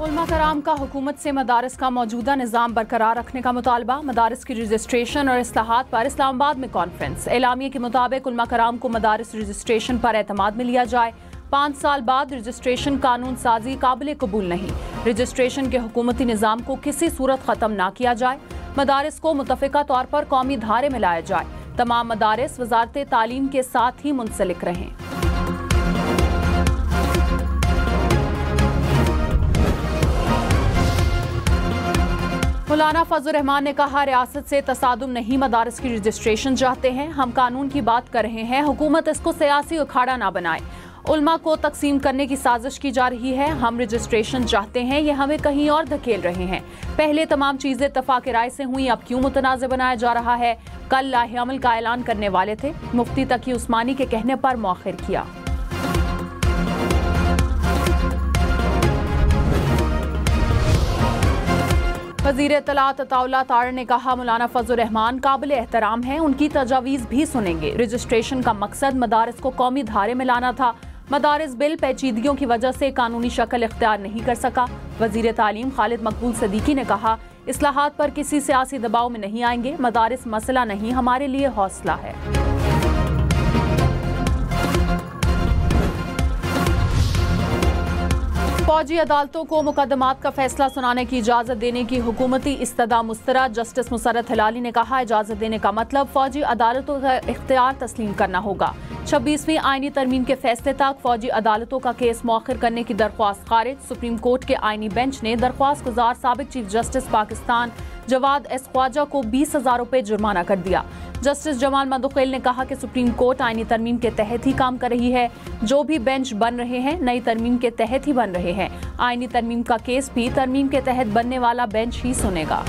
उलमा कराम का हुकूमत से मदारिस का मौजूदा निज़ाम बरकरार रखने का मुतालबा। मदारिस की रजिस्ट्रेशन और इस्लाहात पर इस्लामाबाद में कॉन्फ्रेंस। एलामिया के मुताबिक उलमा कराम को मदारिस रजिस्ट्रेशन पर एतमाद में लिया जाए। 5 साल बाद रजिस्ट्रेशन कानून साजी काबिल कबूल नहीं। रजिस्ट्रेशन के हुकूमती निज़ाम को किसी सूरत ख़त्म ना किया जाए। मदारिस को मुतफ़िका तौर पर कौमी धारे में लाया जाए। तमाम मदारिस वज़ारत तालीम के साथ ही मुंसलिक रहें। मौलाना फजल रहमान ने कहा, रियासत से तसादुम नहीं, मदारिस की रजिस्ट्रेशन चाहते हैं। हम कानून की बात कर रहे हैं, हुकूमत इसको सियासी उखाड़ा ना बनाए। उल्मा को तकसीम करने की साजिश की जा रही है। हम रजिस्ट्रेशन चाहते हैं, ये हमें कहीं और धकेल रहे हैं। पहले तमाम चीजें इत्तफाक राय से हुई, अब क्यों मुतनाज़ बनाया जा रहा है। कल लाहे अमल का ऐलान करने वाले थे, मुफ्ती तकी उस्मानी के कहने पर मौखिर किया। वज़ीर इत्तलात अताउल्लाह तार ने कहा, मौलाना फजल रहमान काबिल एहतराम हैं, उनकी तजावीज़ भी सुनेंगे। रजिस्ट्रेशन का मकसद मदारिस को कौमी धारे में लाना था। मदारिस बिल पेचीदगियों की वजह से कानूनी शक्ल इख्तियार नहीं कर सका। वज़ीर तालीम खालिद मकबूल सदीकी ने कहा, इस्लाहात पर किसी सियासी दबाव में नहीं आएंगे। मदारिस मसला नहीं, हमारे लिए हौसला है। फौजी अदालतों को मुकदमात का फैसला सुनाने की इजाजत देने की हुकूमती इस्तदा मुस्तरद। जस्टिस मुसर्रत हिलाली ने कहा, इजाजत देने का मतलब फौजी अदालतों का इख्तियार तस्लीम करना होगा। 26वीं आईनी तरमीम के फैसले तक फौजी अदालतों का केस मौखिर करने की दरख्वास्त खारिज। सुप्रीम कोर्ट के आईनी बेंच ने दरख्वास्त गुजार साबिक chief justice Pakistan Jawad S Khawaja को 20,000 रुपये जुर्माना कर दिया। जस्टिस जमाल मंदुखेल ने कहा कि सुप्रीम कोर्ट आईनी तरमीम के तहत ही काम कर रही है। जो भी बेंच बन रहे हैं नई तरमीम के तहत ही बन रहे हैं। आईनी तरमीम का केस भी तरमीम के तहत बनने वाला बेंच ही सुनेगा।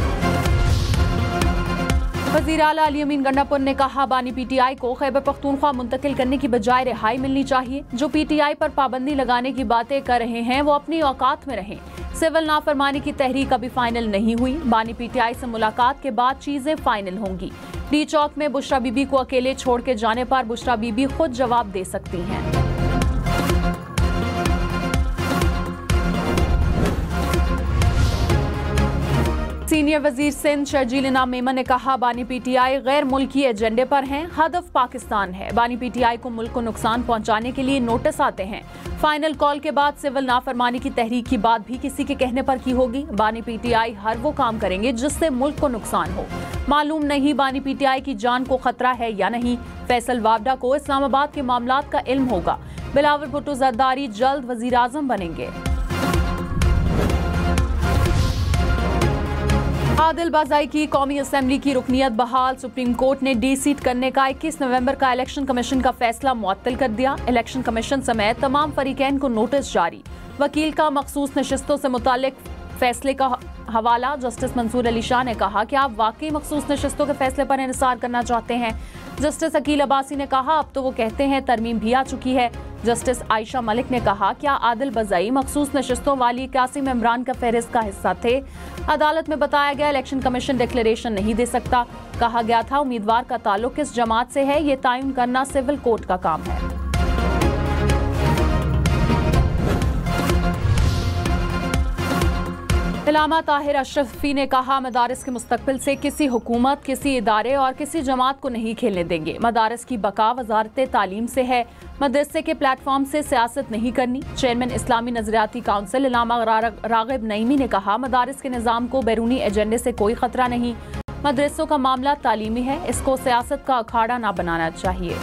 वज़ीर आला अली अमीन गंडापुर ने कहा, बानी PTI को खैबर पख्तूनख्वा मुंतकिल करने की बजाय रिहाई मिलनी चाहिए। जो PTI पर पाबंदी लगाने की बातें कर रहे हैं वो अपनी औकात में रहें। सिविल नाफरमानी की तहरीक अभी फाइनल नहीं हुई। बानी PTI से मुलाकात के बाद चीजें फाइनल होंगी। डी चौक में बुशरा बीबी को अकेले छोड़ के जाने पर बुशरा बीबी खुद जवाब दे सकती हैं। सीनियर वजीर सिंध शर्जील इनाम मेमन ने कहा, बानी PTI गैर मुल्की एजेंडे पर हैं। हदफ पाकिस्तान है। बानी PTI को मुल्क को नुकसान पहुंचाने के लिए नोटिस आते हैं। फाइनल कॉल के बाद सिविल नाफरमानी की तहरीक की बात भी किसी के कहने पर की होगी। बानी PTI हर वो काम करेंगे जिससे मुल्क को नुकसान हो। मालूम नहीं बानी PTI की जान को खतरा है या नहीं। फैसल वावडा को इस्लामाबाद के मामलात का इल्म होगा। बिलावल भुट्टो जरदारी जल्द वजीर आजम बनेंगे। आदिल बाज़ाई की कौमी असम्बली की रुकनियत बहाल। सुप्रीम कोर्ट ने डीसीट करने का 21 नवंबर का इलेक्शन कमीशन का फैसला मुअत्तल कर दिया। इलेक्शन कमीशन समेत तमाम फरीकैन को नोटिस जारी। वकील का मखसूस नशिस्तों से मुतालिक फैसले का हवाला। जस्टिस मंसूर अली शाह ने कहा कि आप वाकई मखसूस नशिस्तों के फैसले पर इंतजार करना चाहते हैं। जस्टिस अकील अब्बासी ने कहा, अब तो वो कहते हैं तरमीम भी आ चुकी है। जस्टिस आयशा मलिक ने कहा, क्या आदिल बाज़ाई मखसूस नशिस्तों वाली 81 मेंबरान का फहरिस्त का हिस्सा थे। अदालत में बताया गया इलेक्शन कमीशन डिक्लेरेशन नहीं दे सकता। कहा गया था उम्मीदवार का ताल्लुक किस जमात से है ये तयन करना सिविल कोर्ट का काम है। इलामा ताहिर अशरफी ने कहा, मदारिस के मुस्तकबिल से किसी हुकूमत, किसी इदारे और किसी जमात को नहीं खेलने देंगे। मदारिस की बका वजारत तालीम से है। मदरसे के प्लेटफॉर्म से सियासत नहीं करनी। चेयरमैन इस्लामी नजरियाती काउंसिल इलामा रागिब नईमी ने कहा, मदारिस के निज़ाम को बैरूनी एजेंडे से कोई खतरा नहीं। मदरसों का मामला तालीमी है, इसको सियासत का अखाड़ा ना बनाना चाहिए।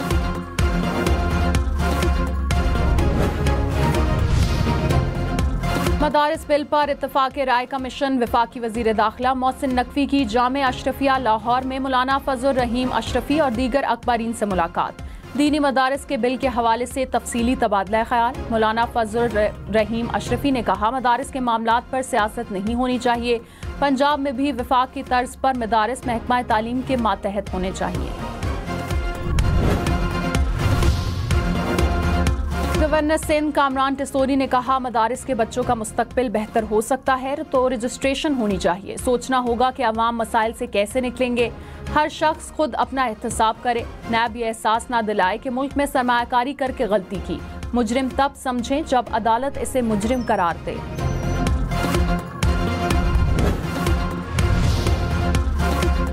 मदारिस बिल पर इत्तफाक राय का मिशन। वफाकी वजीर दाखिला मोहसिन नकवी की जामे अशरफिया लाहौर में मौलाना फजल रहीम अशरफी और दीगर अकबरीन से मुलाकात। दीनी मदारिस के बिल के हवाले से तफसीली तबादला ख्याल। मौलाना फजल रहीम अशरफी ने कहा, मदारिस के मामलात पर सियासत नहीं होनी चाहिए। पंजाब में भी वफाक की तर्ज पर मदारिस महकमा तालीम के मातहत होने चाहिए। गवर्नर सिंध कामरान टिसोरी ने कहा, मदारिस के बच्चों का मुस्तकबिल बेहतर हो सकता है तो रजिस्ट्रेशन होनी चाहिए। सोचना होगा कि अवाम मसाइल से कैसे निकलेंगे। हर शख्स खुद अपना एहतसाब करे। नैब यह एहसास ना दिलाए कि मुल्क में सरमायाकारी करके गलती की। मुजरिम तब समझें जब अदालत इसे मुजरिम करार दे।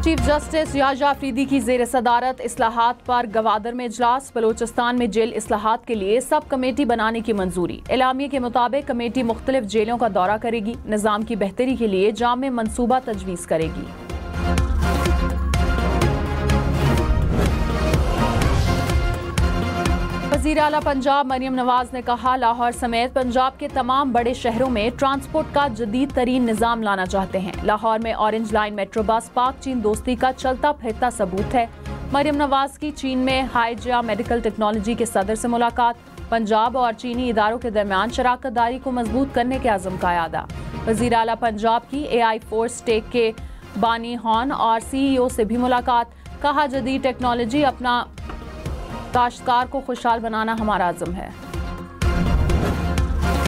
चीफ जस्टिस याजा अफरीदी की जेर सदारत इस्लाहात पर गवादर में इजलास। बलोचिस्तान में जेल इस्लाहात के लिए सब कमेटी बनाने की मंजूरी। एलामिया के मुताबिक कमेटी मुख्तलिफ जेलों का दौरा करेगी, निज़ाम की बेहतरी के लिए जामे मंसूबा तजवीज़ करेगी। वज़ीर आला पंजाब मरियम नवाज ने कहा, लाहौर समेत पंजाब के तमाम बड़े शहरों में ट्रांसपोर्ट का जदीद तरीन निज़ाम लाना चाहते हैं। लाहौर में ऑरेंज लाइन मेट्रो बस पाक चीन दोस्ती का चलता फिरता सबूत है। मरियम नवाज की चीन में हाइजिया मेडिकल टेक्नोलॉजी के सदर से मुलाकात। पंजाब और चीनी इदारों के दरमियान शराकत दारी को मजबूत करने के अज़म का यादा। वज़ीर आला पंजाब की AI फोर्स टेक के बानी हॉन और CEO से भी मुलाकात। कहा, जदीद टेक्नोलॉजी अपना काश्तकार को खुशहाल बनाना हमारा अज़म है।